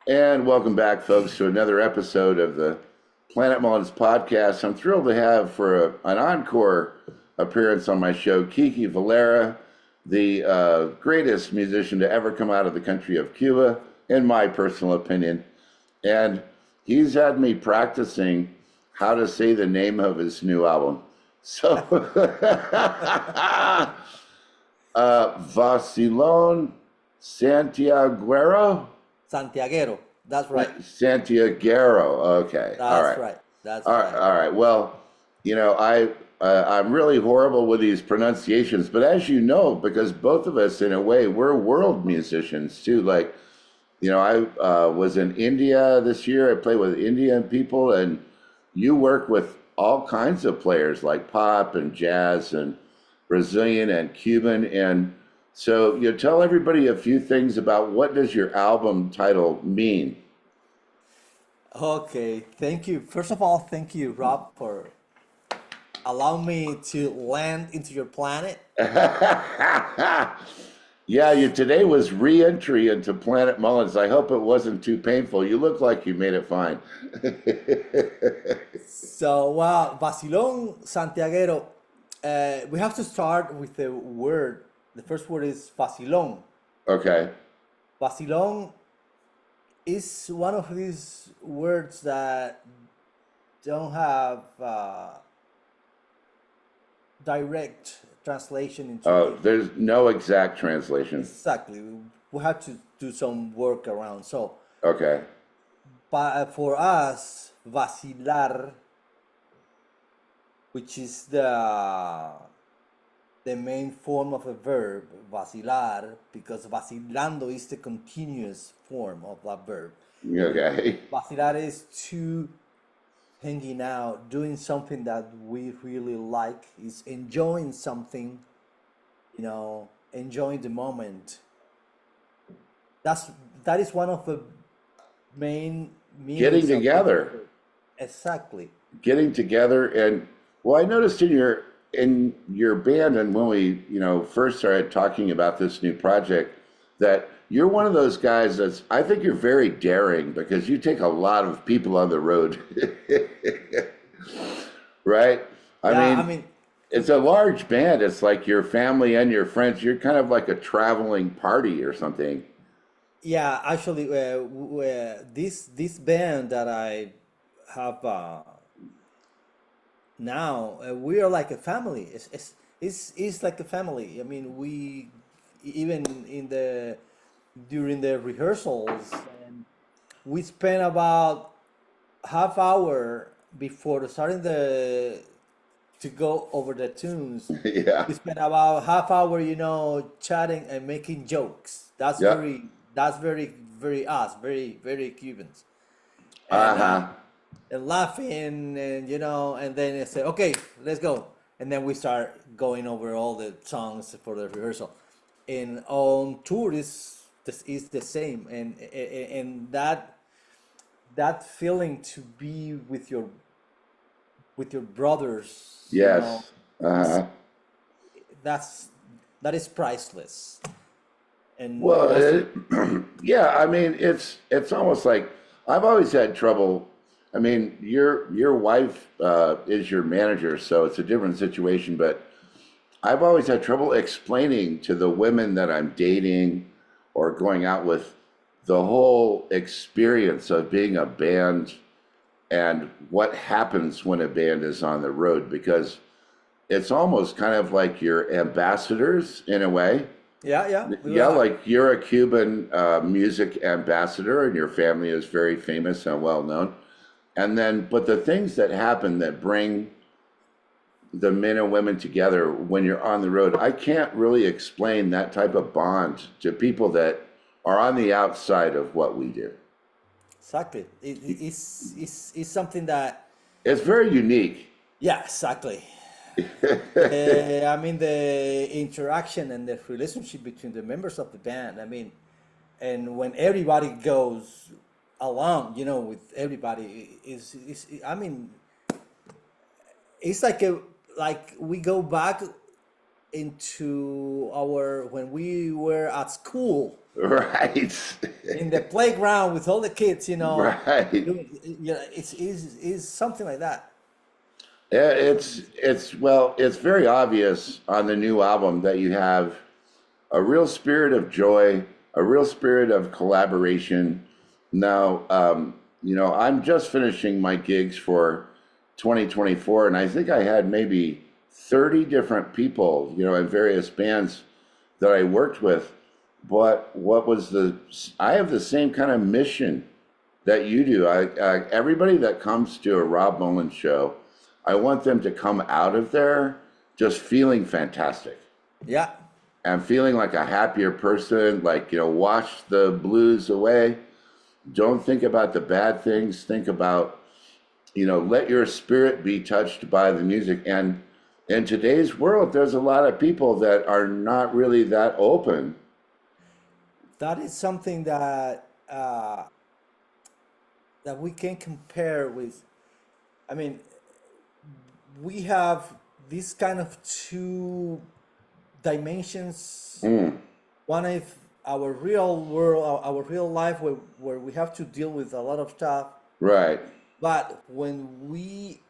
And welcome back, folks, to another episode of the Planet Mullins podcast. I'm thrilled to have for an encore appearance on my show Kiki Valera, the greatest musician to ever come out of the country of Cuba, in my personal opinion. And he's had me practicing how to say the name of his new album. So, Vacilón Santiaguero? Santiaguero. That's right. Santiaguero. Okay. All That's right. right. That's All right. right. All right. Well, I'm really horrible with these pronunciations, but as you know, because both of us, in a way, we're world musicians too. Like, I was in India this year. I play with Indian people, and you work with all kinds of players like pop and jazz and Brazilian and Cuban. And so you tell everybody a few things about what does your album title mean? Okay. Thank you. First of all, thank you, Rob, for allowing me to land into your planet. Yeah, today was re-entry into Planet Mullins. I hope it wasn't too painful. You look like you made it fine. So, wow, Basilón Santiaguero. We have to start with the word. The first word is Basilón. Okay. Basilón is one of these words that don't have direct translation into Oh, English. there's no exact translation. Exactly. We have to do some work around. So, Okay. but for us, vacilar, which is the main form of a verb, vacilar, because vacilando is the continuous form of that verb. Okay. Vacilar is to hanging out, doing something that we really like, is enjoying something, enjoying the moment. That's that is one of the main Getting meanings of this together. word. Exactly. Getting together and well, I noticed in your band and when we, first started talking about this new project that you're one of those guys that's I think you're very daring because you take a lot of people on the road. Right? I Yeah, I mean, mean, it's a large band. It's like your family and your friends. You're kind of like a traveling party or something. yeah. Actually, this band that I have now, we are like a family. It's like a family. I mean, we even in the during the rehearsals, and we spend about half hour before starting the to go over the tunes. Yeah. We spent about half hour, chatting and making jokes. Yep. That's very us, very Cubans, and Uh-huh. laughing, and and then I say, okay, let's go, and then we start going over all the songs for the rehearsal. And on tour is the same, and that feeling to be with your brothers, Yes. is Uh-huh. that's that is priceless. And Well, also, yeah, I mean, it's almost like I've always had trouble. I mean, your wife is your manager, so it's a different situation, but I've always had trouble explaining to the women that I'm dating or going out with the whole experience of being a band and what happens when a band is on the road because it's almost kind of like you're ambassadors in a way. yeah, yeah, we Yeah, are. like you're a Cuban music ambassador and your family is very famous and well known. And then, but the things that happen that bring the men and women together when you're on the road, I can't really explain that type of bond to people that are on the outside of what we do. Exactly. It's something that, It's very unique. yeah, exactly. I mean, the interaction and the relationship between the members of the band. I mean, and when everybody goes along, with everybody, I mean, it's like we go back into our when we were at school Right. in the playground with all the kids, Right. it's something like that. Yeah, it's very obvious on the new album that you have a real spirit of joy, a real spirit of collaboration. Now, I'm just finishing my gigs for 2024, and I think I had maybe 30 different people, in various bands that I worked with. But I have the same kind of mission that you do. Everybody that comes to a Rob Mullins show, I want them to come out of there just feeling fantastic Yeah, and feeling like a happier person, like, wash the blues away. Don't think about the bad things. Think about, let your spirit be touched by the music. And in today's world, there's a lot of people that are not really that open. that is something that we can compare with. I mean, we have this kind of two dimensions. Mm, One is our real world, our real life, where we have to deal with a lot of stuff. right. But when we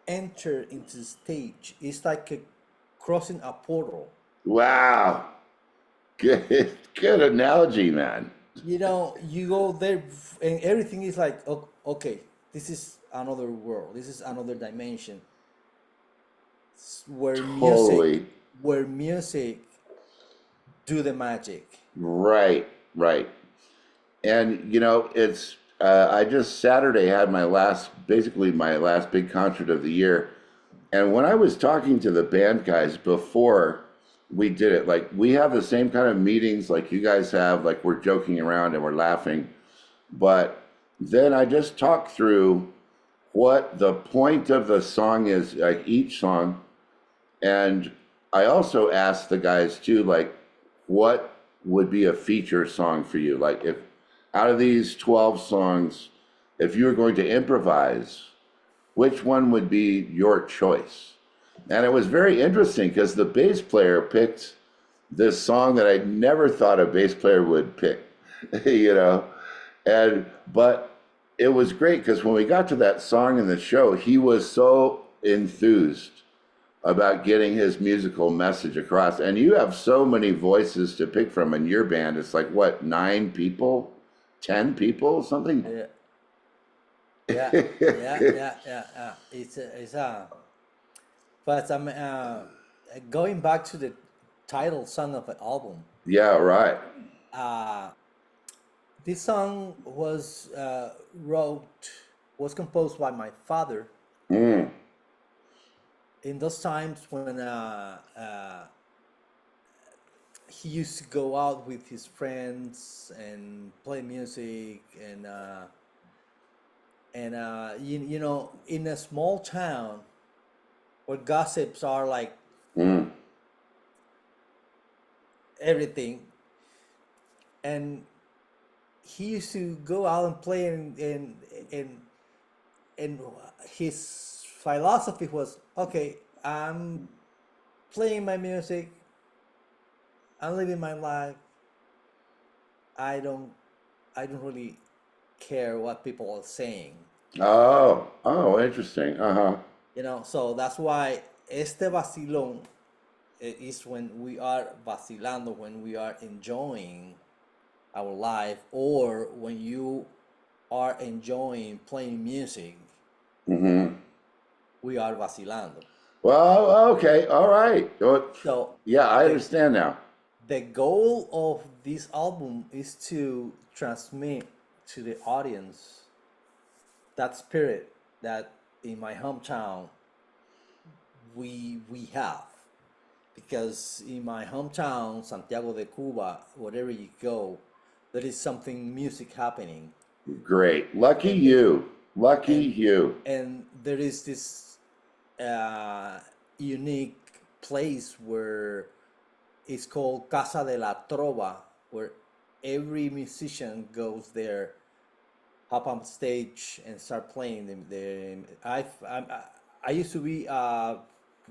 enter into the stage, it's like crossing a portal. Wow. Good analogy, man. You go there, and everything is like, okay, this is another world. This is another dimension where music, Totally. where music do the magic. Right, right. And it's I just Saturday had basically my last big concert of the year. And when I was talking to the band guys before we did it, like we have the same kind of meetings like you guys have, like we're joking around and we're laughing. But then I just talked through what the point of the song is, like each song. And I also asked the guys too, like, what would be a feature song for you? Like, if out of these 12 songs, if you were going to improvise, which one would be your choice? And it was very interesting because the bass player picked this song that I never thought a bass player would pick, you know? But it was great because when we got to that song in the show, he was so enthused about getting his musical message across. And you have so many voices to pick from in your band. It's like, what, 9 people? 10 people? Something? Yeah, yeah. But I'm going back to the title song of the album. Yeah, right. Uh, this song was composed by my father Mm, in those times when he used to go out with his friends and play music and in a small town where gossips are like mm. everything, and he used to go out and play and his philosophy was, okay, I'm playing my music, I'm living my life, i don't I don't really care what people are saying. Oh, interesting. Uh-huh. So that's why este vacilón is when we are vacilando, when we are enjoying our life, or when you are enjoying playing music, Mm-hmm. we are vacilando. Well, okay, all right. Well, So yeah, I the understand now. the goal of this album is to transmit to the audience that spirit that in my hometown we have, because in my hometown Santiago de Cuba, wherever you go, there is something music happening, Great. Lucky and the, you. Lucky and you. and there is this uh, unique place where it's called Casa de la Trova, where every musician goes there, hop on stage, and start playing. I used to be a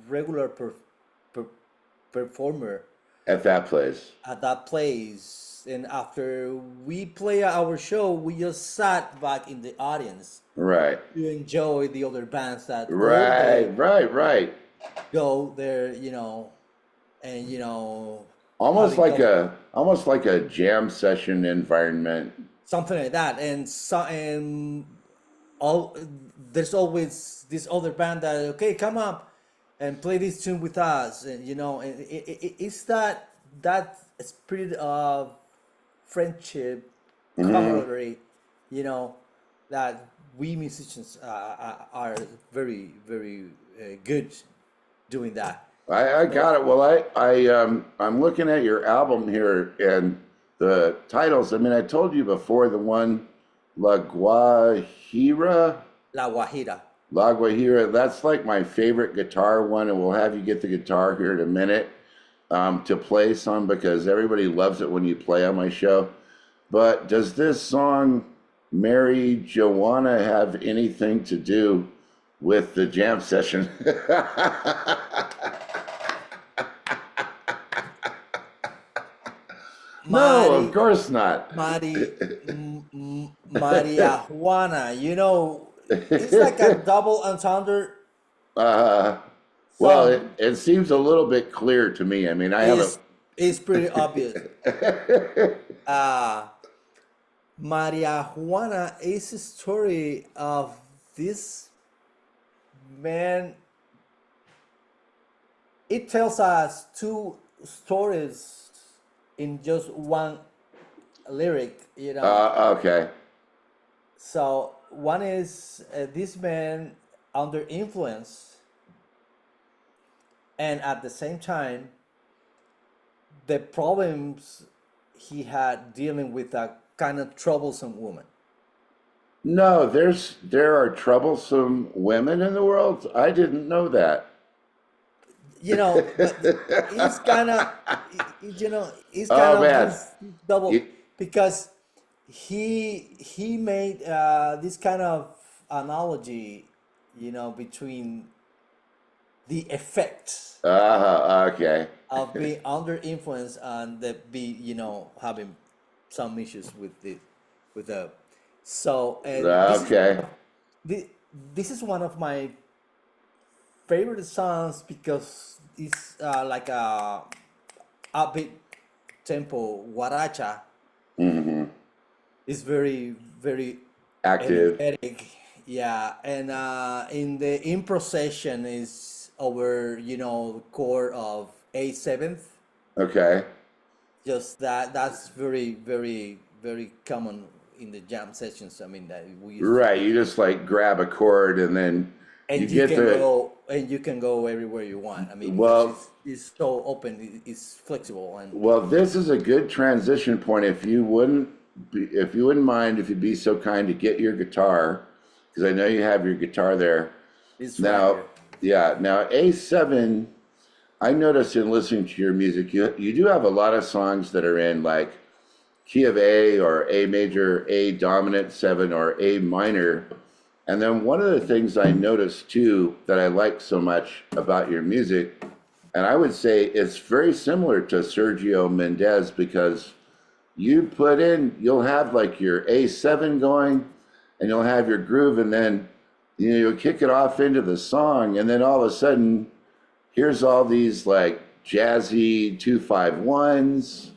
regular performer at that place. at that place. And after we play our show, we just sat back in the audience Right. to enjoy the other bands that all Right, day right. go there, and Almost having like a jam session environment. something like that. And all there's always this other band that, okay, come up and play this tune with us, and and it's that spirit of friendship, camaraderie, that we musicians are very very good doing that. I got it. Well, I'm looking at your album here and the titles. I mean, I told you before the one La Guajira. La Guajira. La Guajira, that's like my favorite guitar one, and we'll have you get the guitar here in a minute to play some because everybody loves it when you play on my show. But does this song, Mary Joanna, have anything to do with the jam session? No, of course not. Maria Juana, it's like a double entendre. Well, it seems a little bit clear to me. I mean, I have It's pretty obvious. Maria Juana is a story of this man. It tells us two stories in just one lyric, okay. So one is this man under influence, and at the same time, the problems he had dealing with a kind of troublesome woman. No, there are troublesome women in the world. I didn't know that. But it's kind of, it's kind Oh of man, this double You- because he made this kind of analogy, between the effect okay. of being under influence and having some issues with the so and Okay. this is one of my favorite songs because it's like a upbeat tempo guaracha. It's very very Active. energetic, yeah, and in the improv session is over chord of A7th. Okay. Just that's very very very common in the jam sessions. I mean that we used to Right. play. You just like grab a chord and then you And you get can the go and you can go everywhere you want. I mean, because well. it's so open, it's flexible, and Well, this is a good transition point. If you wouldn't mind, if you'd be so kind to get your guitar, because I know you have your guitar there. it's right Now, here. yeah, now A7, I noticed in listening to your music, you do have a lot of songs that are in like key of A or A major, A dominant 7 or A minor. And then one of the things I noticed too that I like so much about your music, and I would say it's very similar to Sergio Mendez because you'll have like your A7 going and you'll have your groove and then you'll kick it off into the song and then all of a sudden here's all these like jazzy 2-5-1s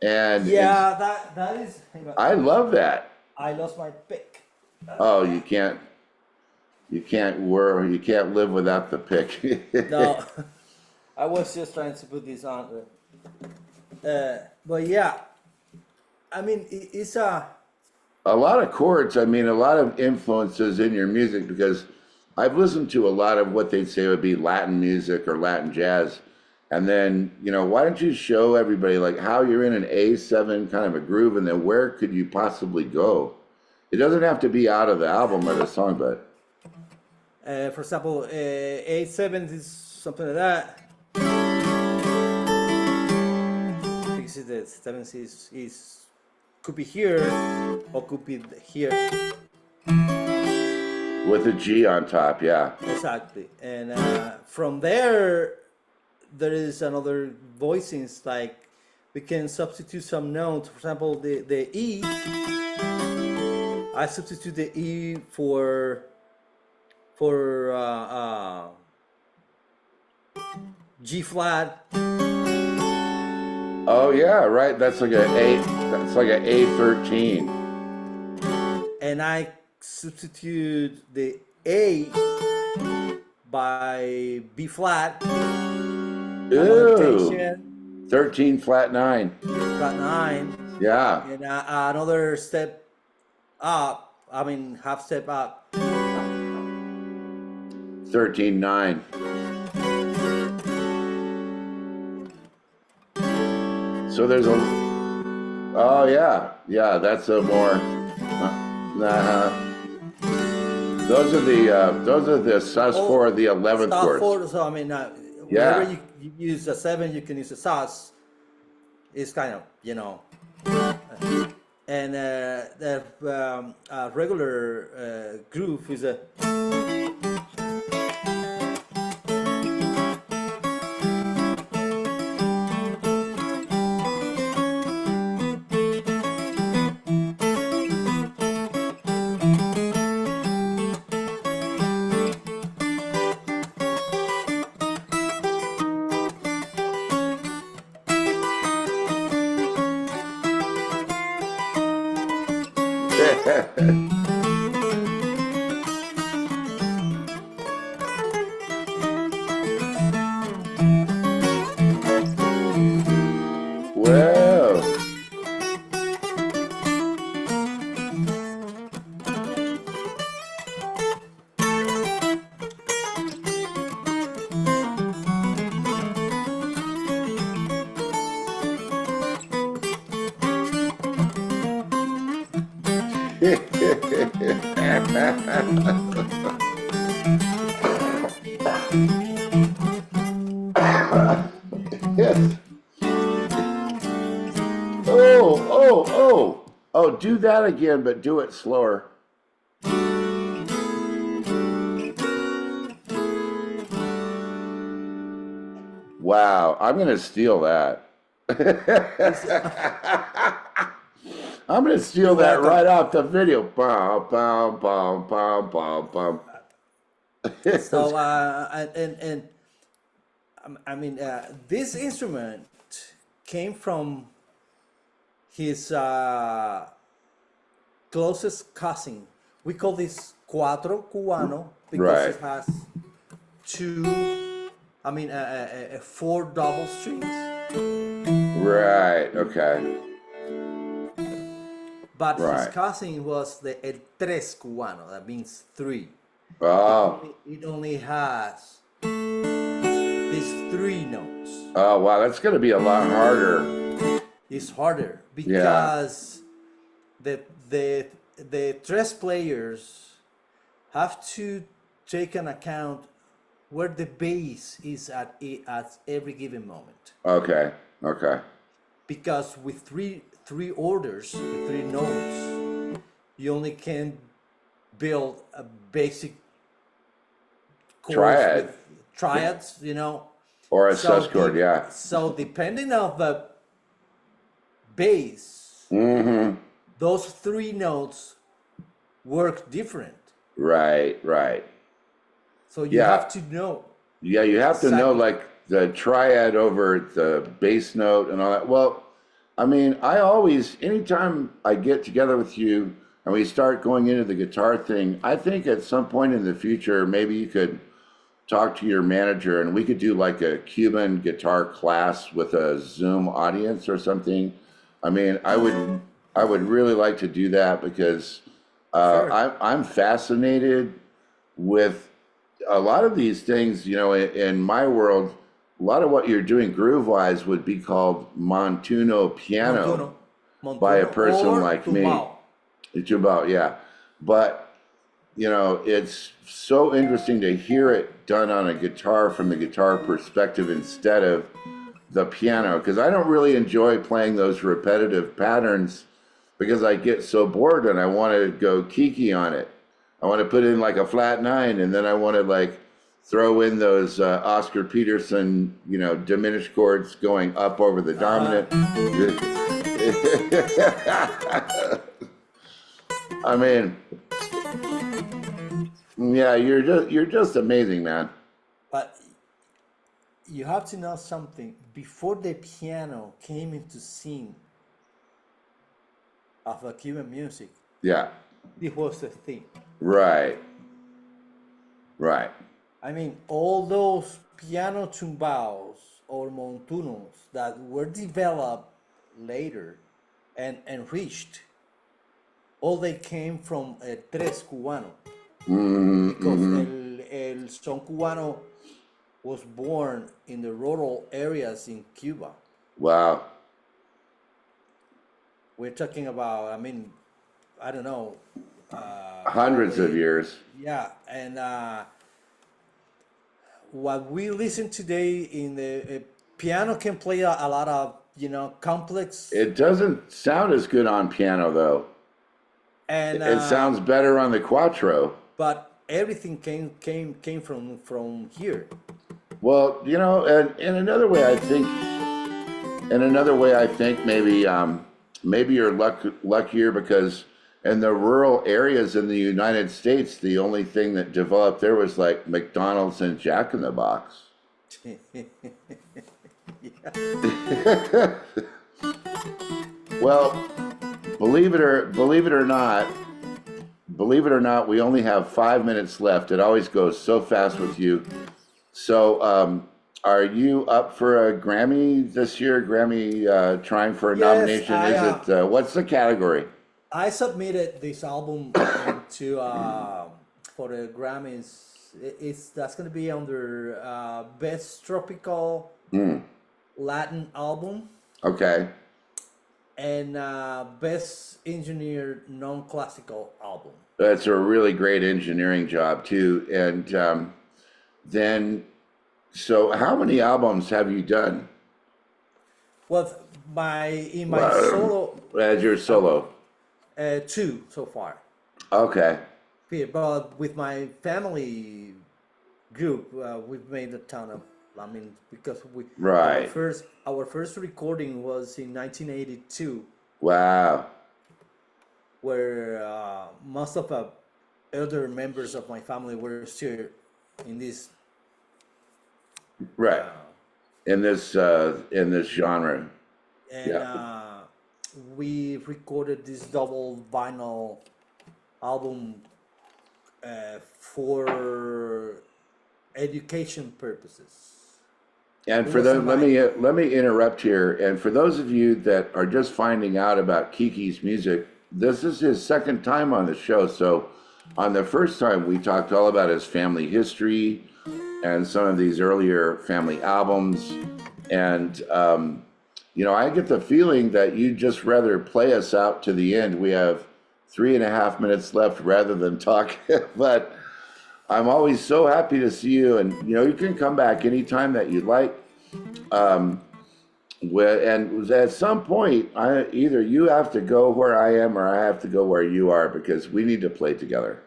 and Yeah, that is. Hang on. I love that. I lost my pick. Oh, you can't live without the pick. No, I was just trying to put this on. But yeah, I mean, it's a. A lot of chords, I mean, a lot of influences in your music because I've listened to a lot of what they'd say would be Latin music or Latin jazz. And then, why don't you show everybody like how you're in an A7 kind of a groove and then where could you possibly go? It doesn't have to be out of the album or the song, but. For example, A7 is something like that. This is the 7th is could be here or could be here. With a G on top, yeah. Exactly. And from there, there is another voicings, like we can substitute some notes. For example, the E, I substitute the E for G flat, Oh yeah, right. That's like a A13. and I substitute the A by B flat, another Ooh, rotation, 13 flat 9. flat 9, Yeah, and another step up, I mean half step up. 13 9. So there's a, oh yeah, that's a more, those are the sus for the 11th Sus chords. 4, so I mean, Yeah. whenever you use a 7, you can use a sus. It's kind of, and the regular groove is a. Whoa. Yes. Oh, do that again, but do it slower. Wow, I'm gonna steal that. I'm gonna steal that right off the video. Bum, bum, bum, bum, bum, bum. So and I mean, this instrument came from his closest cousin. We call this cuatro cubano because Right. it has two, I mean, 4 double strings. Right, okay. But his Right. cousin was the el tres cubano. That means 3. Oh, It only has these 3 notes. oh wow, that's gonna be a lot harder. It's harder because the tres players have to take an account where the bass is at every given moment. Okay, okay. Because with three orders, with 3 notes, you only can build a basic chorus Triad. with triads, Or a So sus chord, yeah. So depending on the bass, Mm-hmm. those 3 notes work different. Right. So you Yeah. have to know. Yeah, you have to know Exactly. like the triad over the bass note and all that. Well, I mean, I always, anytime I get together with you and we start going into the guitar thing, I think at some point in the future, maybe you could talk to your manager and we could do like a Cuban guitar class with a Zoom audience or something. I mean, I would really like to do that because Sure. I'm fascinated with a lot of these things, in my world, a lot of what you're doing groove-wise would be called Montuno piano by a person or like me. tumbao. It's about, yeah. But, it's so interesting to hear it done on a guitar from the guitar perspective instead of the piano, because I don't really enjoy playing those repetitive patterns because I get so bored and I want to go Kiki on it. I want to put in like a flat 9 and then I want to like throw in those Oscar Peterson, diminished chords going up over the Uh-huh. dominant. I mean, yeah, you're just amazing, man. But you have to know something. Before the piano came into scene of a Cuban music, Yeah, this was the thing. right, right. I mean, all those piano tumbos or montunos that were developed later and enriched, all they came from tres cubano because Mm-hmm. el son cubano was born in the rural areas in Cuba. Wow, We're talking about, I mean, I don't know, hundreds of probably, years. yeah. And what we listen today in the piano can play a lot of, complex, It doesn't sound as good on piano, though. and It sounds better on the quattro. but everything came from here. Well, and in another way, maybe you're luckier because in the rural areas in the United States, the only thing that developed there was like McDonald's and Jack in the Box. Well, believe it or not, we only have 5 minutes left. It always goes so fast with you. So, are you up for a Grammy this year? Grammy trying for a Yes, nomination? Is it what's the category? I submitted this album into for the Grammys. That's gonna be under Best Tropical Latin Album Okay, and Best Engineered Non-Classical Album. that's a really great engineering job too. And then, so how many albums have you done Well, in my solo, as your solo? two so far. Okay, Yeah, but with my family group, we've made a ton of. I mean, because our right. first recording was in 1982, Wow. where most of the elder members of my family were still in this. Right. In this genre. And Yeah. we recorded this double vinyl album for education purposes. And It for was the my let me interrupt here. And for those of you that are just finding out about Kiki's music, this is his second time on the show. So, on the first time, we talked all about his family history and some of these earlier family albums. And I get the feeling that you'd just rather play us out to the end. We have 3.5 minutes left rather than talk, but. I'm always so happy to see you, and you can come back anytime that you'd like. And at some point, either you have to go where I am, or I have to go where you are, because we need to play together.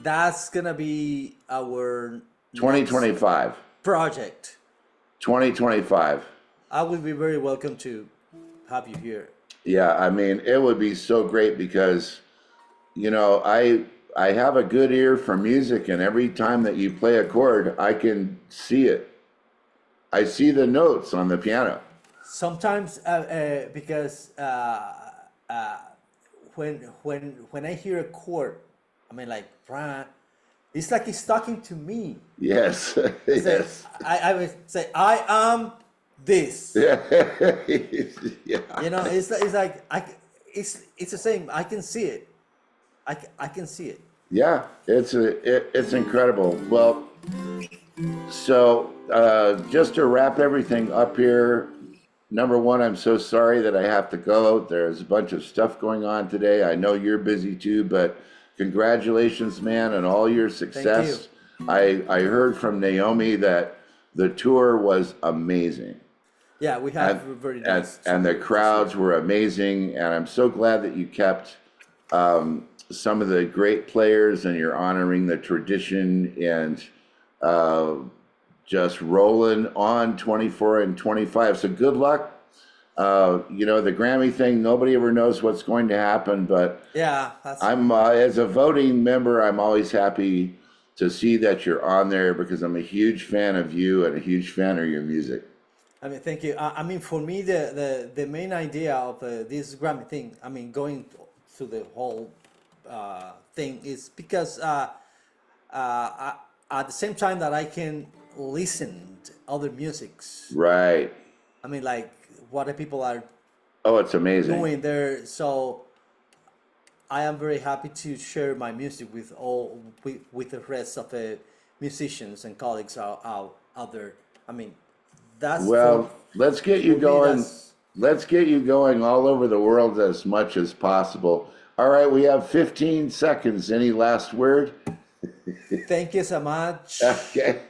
That's gonna be our next 2025. project. 2025. I will be very welcome to have you here. Yeah, I mean, it would be so great because, I have a good ear for music, and every time that you play a chord, I can see it. I see the notes on the piano. Sometimes because when I hear a chord, I mean like it's like it's talking to me. Yes, It's like, yes. I would say I am this. Yeah. It's like it's the same. I can see it. I can see it. Yeah, it's incredible. Well, so just to wrap everything up here, number one, I'm so sorry that I have to go. There's a bunch of stuff going on today. I know you're busy too, but congratulations, man, on all your success. I heard from Naomi that the tour was amazing. Yeah, we have very nice. And the crowds were amazing, and I'm so glad that you kept some of the great players and you're honoring the tradition. And uh, just rolling on 24 and 25. So good luck. You know, the Grammy thing, nobody ever knows what's going to happen, but Yeah, that's. I'm as a voting member, I'm always happy to see that you're on there because I'm a huge fan of you and a huge fan of your music. I mean, thank you. I mean, for me, the main idea of this Grammy thing, I mean, going through the whole thing is because uh, at the same time that I can listen to other musics, Right. I mean, like what the people are Oh, it's amazing. doing there. So I am very happy to share my music with with the rest of the musicians and colleagues out there. I mean, that's Well, let's get you for me. going. That's Let's get you going all over the world as much as possible. All right, we have 15 seconds. Any last word? thank you so much. Okay.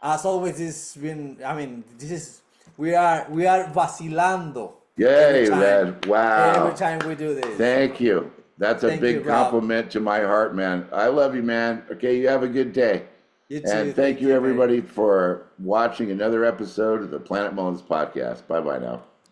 As always, it's been. I mean, this is we are vacilando every Yay, time. man. Wow. Every time we do this. Thank you. That's a Thank big you, Rob. compliment to my heart, man. I love you, man. Okay, you have a good day. You too. And thank you, man. everybody, for watching another episode of the Planet Mullins podcast. Bye bye now.